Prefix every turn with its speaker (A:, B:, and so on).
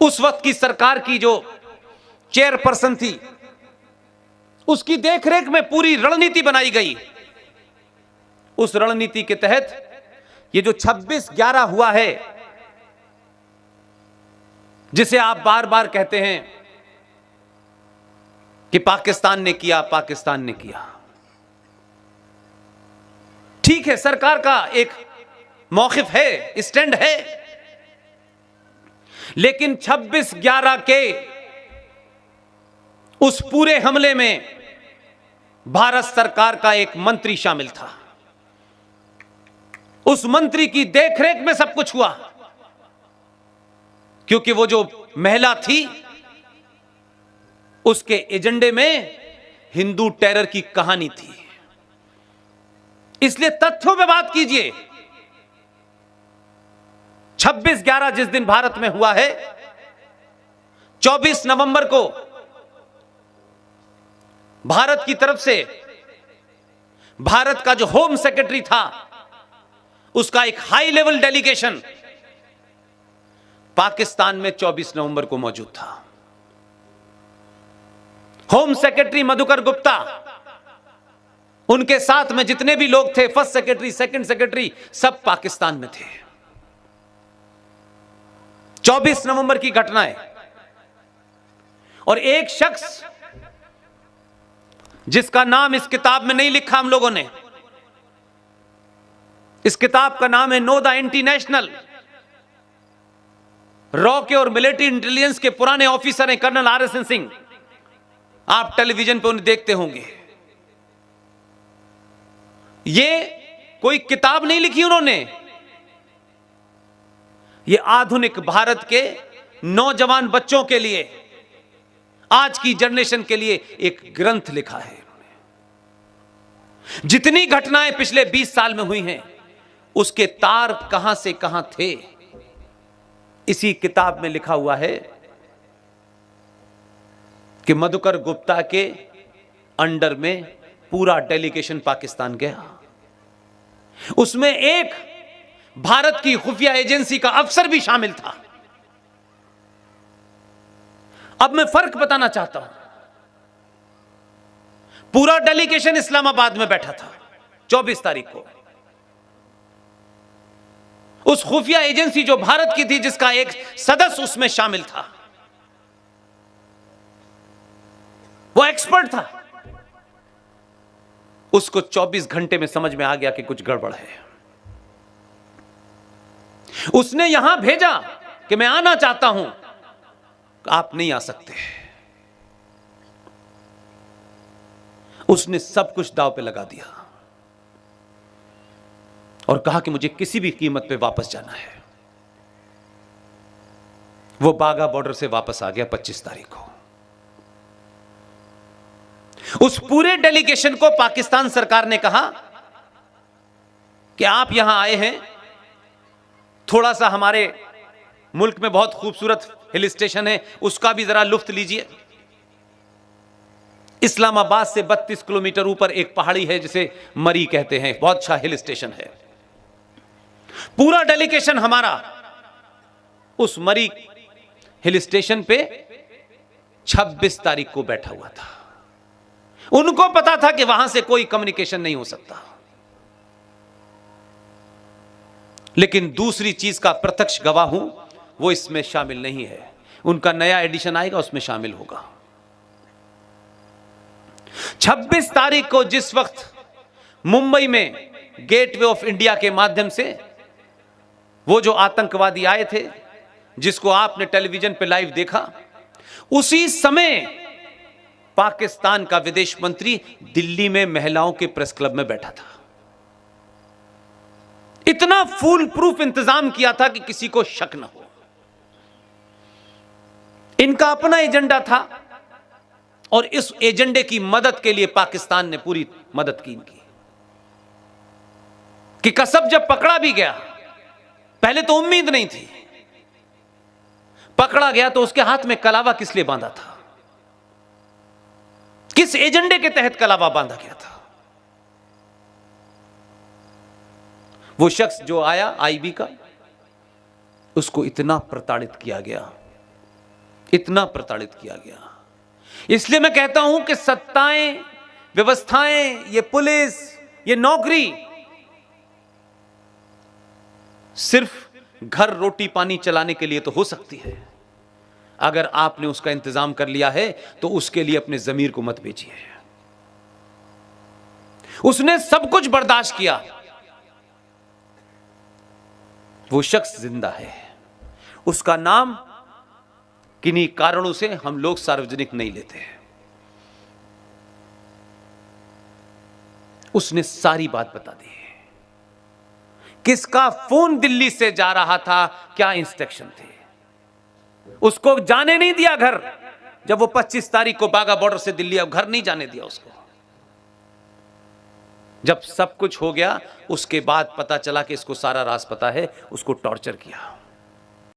A: उस वक्त की सरकार की जो चेयरपर्सन थी, उसकी देखरेख में पूरी रणनीति बनाई गई। उस रणनीति के तहत ये जो 26/11 हुआ है, जिसे आप बार बार कहते हैं कि पाकिस्तान ने किया, पाकिस्तान ने किया। ठीक है, सरकार का एक मौक़िफ़ है, स्टैंड है, लेकिन 26/11 के उस पूरे हमले में भारत सरकार का एक मंत्री शामिल था। उस मंत्री की देखरेख में सब कुछ हुआ, क्योंकि वो जो महिला थी, उसके एजेंडे में हिंदू टेरर की कहानी थी। इसलिए तथ्यों पे बात कीजिए। 26/11 जिस दिन भारत में हुआ है, 24 नवंबर को भारत की तरफ से भारत का जो होम सेक्रेटरी था, उसका एक हाई लेवल डेलीगेशन पाकिस्तान में 24 नवंबर को मौजूद था। होम सेक्रेटरी मधुकर गुप्ता, उनके साथ में जितने भी लोग थे, फर्स्ट सेक्रेटरी, सेकंड सेक्रेटरी, सब पाकिस्तान में थे। 24 नवंबर की घटना है। और एक शख्स जिसका नाम इस किताब में नहीं लिखा हम लोगों ने, इस किताब का नाम है नो द इंटरनेशनल, रॉ के और मिलिट्री इंटेलिजेंस के पुराने ऑफिसर हैं कर्नल RSN सिंह। आप टेलीविजन पे उन्हें देखते होंगे। ये कोई किताब नहीं लिखी उन्होंने, ये आधुनिक भारत के नौजवान बच्चों के लिए, आज की जनरेशन के लिए एक ग्रंथ लिखा है। जितनी घटनाएं पिछले 20 साल में हुई हैं, उसके तार कहां से कहां थे, इसी किताब में लिखा हुआ है कि मधुकर गुप्ता के अंडर में पूरा डेलीगेशन पाकिस्तान गया। उसमें एक भारत की खुफिया एजेंसी का अफसर भी शामिल था। अब मैं फर्क बताना चाहता हूं। पूरा डेलीगेशन इस्लामाबाद में बैठा था 24 तारीख को। उस खुफिया एजेंसी जो भारत की थी, जिसका एक सदस्य उसमें शामिल था, वो एक्सपर्ट था। उसको 24 घंटे में समझ में आ गया कि कुछ गड़बड़ है। उसने यहां भेजा कि मैं आना चाहता हूं, आप नहीं आ सकते। उसने सब कुछ दांव पे लगा दिया और कहा कि मुझे किसी भी कीमत पे वापस जाना है। वो बाघा बॉर्डर से वापस आ गया 25 तारीख को। उस पूरे डेलीगेशन को पाकिस्तान सरकार ने कहा कि आप यहां आए हैं, थोड़ा सा हमारे मुल्क में बहुत खूबसूरत हिल स्टेशन है, उसका भी जरा लुत्फ लीजिए। इस्लामाबाद से 32 किलोमीटर ऊपर एक पहाड़ी है जिसे मरी कहते हैं, बहुत अच्छा हिल स्टेशन है। पूरा डेलीगेशन हमारा उस मरी हिल स्टेशन पे 26 तारीख को बैठा हुआ था। उनको पता था कि वहां से कोई कम्युनिकेशन नहीं हो सकता, लेकिन दूसरी चीज का प्रत्यक्ष गवाह हूं, वो इसमें शामिल नहीं है। उनका नया एडिशन आएगा, उसमें शामिल होगा। 26 तारीख को जिस वक्त मुंबई में गेटवे ऑफ इंडिया के माध्यम से वो जो आतंकवादी आए थे, जिसको आपने टेलीविजन पे लाइव देखा, उसी समय पाकिस्तान का विदेश मंत्री दिल्ली में महिलाओं के प्रेस क्लब में बैठा था। इतना फुल प्रूफ इंतजाम किया था कि किसी को शक न हो। इनका अपना एजेंडा था और इस एजेंडे की मदद के लिए पाकिस्तान ने पूरी मदद की इनकी। कि कसब जब पकड़ा भी गया, पहले तो उम्मीद नहीं थी, पकड़ा गया तो उसके हाथ में कलावा किस लिए बांधा था, किस एजेंडे के तहत कलावा बांधा गया था। वो शख्स जो आया आईबी का, उसको इतना प्रताड़ित किया गया इतना प्रताड़ित किया गया। इसलिए मैं कहता हूं कि सत्ताएं, व्यवस्थाएं, ये पुलिस, ये नौकरी सिर्फ घर रोटी पानी चलाने के लिए तो हो सकती है। अगर आपने उसका इंतजाम कर लिया है तो उसके लिए अपने जमीर को मत बेचिए। उसने सब कुछ बर्दाश्त किया, वो शख्स जिंदा है, उसका नाम किन्हीं कारणों से हम लोग सार्वजनिक नहीं लेते हैं। उसने सारी बात बता दी, किसका फोन दिल्ली से जा रहा था, क्या इंस्ट्रक्शन थे। उसको जाने नहीं दिया घर, जब वो 25 तारीख को बागा बॉर्डर से दिल्ली, अब घर नहीं जाने दिया उसको। जब सब कुछ हो गया उसके बाद पता चला कि इसको सारा राज पता है, उसको टॉर्चर किया।